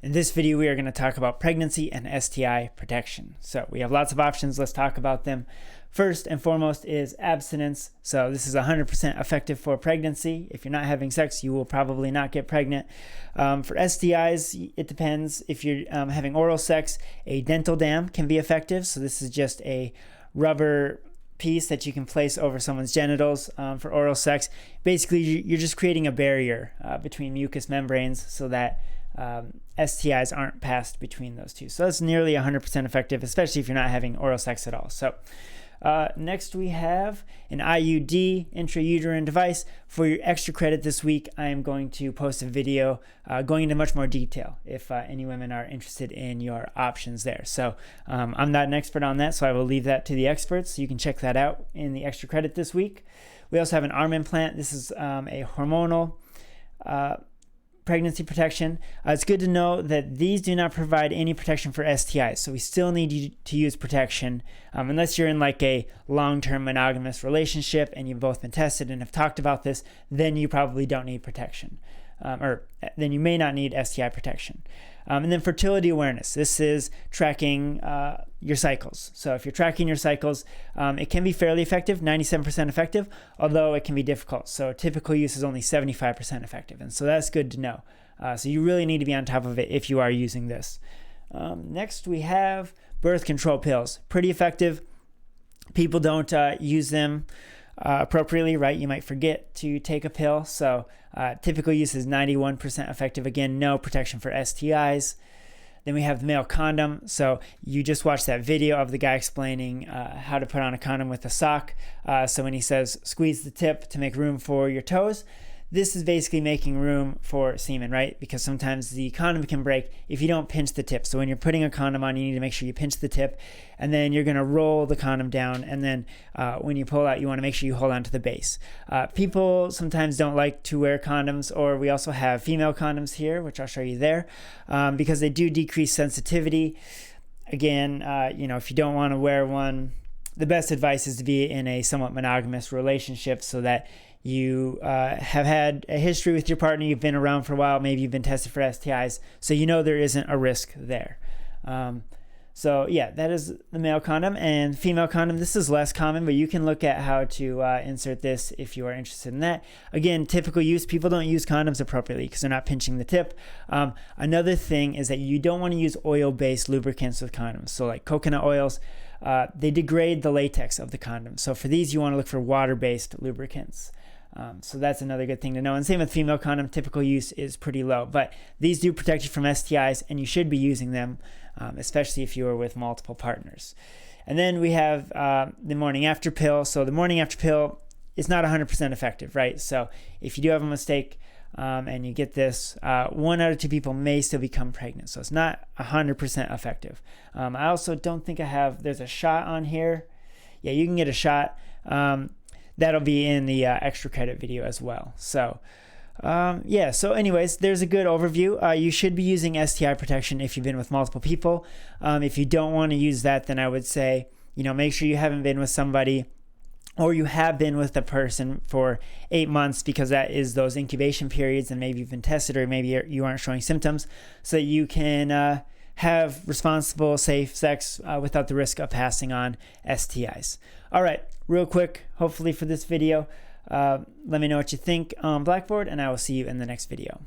In this video, we are going to talk about pregnancy and STI protection. So we have lots of options. Let's talk about them. First and foremost is abstinence. So this is 100% effective for pregnancy. If you're not having sex, you will probably not get pregnant. For STIs, it depends. If you're having oral sex, a dental dam can be effective. So this is just a rubber piece that you can place over someone's genitals for oral sex. Basically, you're just creating a barrier between mucous membranes so that STIs aren't passed between those two. So that's nearly 100% effective, especially if you're not having oral sex at all. So next we have an IUD, intrauterine device. For your extra credit this week, I am going to post a video going into much more detail if any women are interested in your options there. So I'm not an expert on that, so I will leave that to the experts. So you can check that out in the extra credit this week. We also have an arm implant. This is a hormonal pregnancy protection. It's good to know that these do not provide any protection for STIs, so we still need you to use protection unless you're in like a long-term monogamous relationship and you've both been tested and have talked about this. Then you probably don't need protection, or then you may not need STI protection. And then fertility awareness. This is tracking your cycles. So if you're tracking your cycles, it can be fairly effective, 97% effective, although it can be difficult. So typical use is only 75% effective. And so that's good to know. So you really need to be on top of it if you are using this. Next, we have birth control pills. Pretty effective. People don't use them appropriately, right? You might forget to take a pill. So typical use is 91% effective. Again, no protection for STIs. Then we have the male condom. So you just watched that video of the guy explaining how to put on a condom with a sock. So when he says squeeze the tip to make room for your toes, this is basically making room for semen, right? Because sometimes the condom can break if you don't pinch the tip. So when you're putting a condom on, you need to make sure you pinch the tip, and then you're going to roll the condom down, and then when you pull out, you want to make sure you hold on to the base. People sometimes don't like to wear condoms, or we also have female condoms here, which I'll show you there, because they do decrease sensitivity. Again, if you don't want to wear one, the best advice is to be in a somewhat monogamous relationship so that you have had a history with your partner, you've been around for a while, maybe you've been tested for STIs, so you know there isn't a risk there. So yeah, that is the male condom. And female condom, this is less common, but you can look at how to insert this if you are interested in that. Again, typical use, people don't use condoms appropriately because they're not pinching the tip. Another thing is that you don't want to use oil-based lubricants with condoms. So like coconut oils, they degrade the latex of the condom. So for these, you want to look for water-based lubricants. So that's another good thing to know. And same with female condom, typical use is pretty low. But these do protect you from STIs, and you should be using them, especially if you are with multiple partners. And then we have the morning after pill. So the morning after pill is not 100% effective, right? So if you do have a mistake and you get this, 1 out of 2 people may still become pregnant. So it's not 100% effective. I also don't think there's a shot on here. Yeah, you can get a shot. That'll be in the extra credit video as well. So yeah, so anyways, there's a good overview. You should be using STI protection if you've been with multiple people. If you don't want to use that, then I would say, make sure you haven't been with somebody, or you have been with a person for 8 months, because that is those incubation periods, and maybe you've been tested, or maybe you aren't showing symptoms, so that you can have responsible, safe sex without the risk of passing on STIs. All right, real quick, hopefully for this video, let me know what you think on Blackboard, and I will see you in the next video.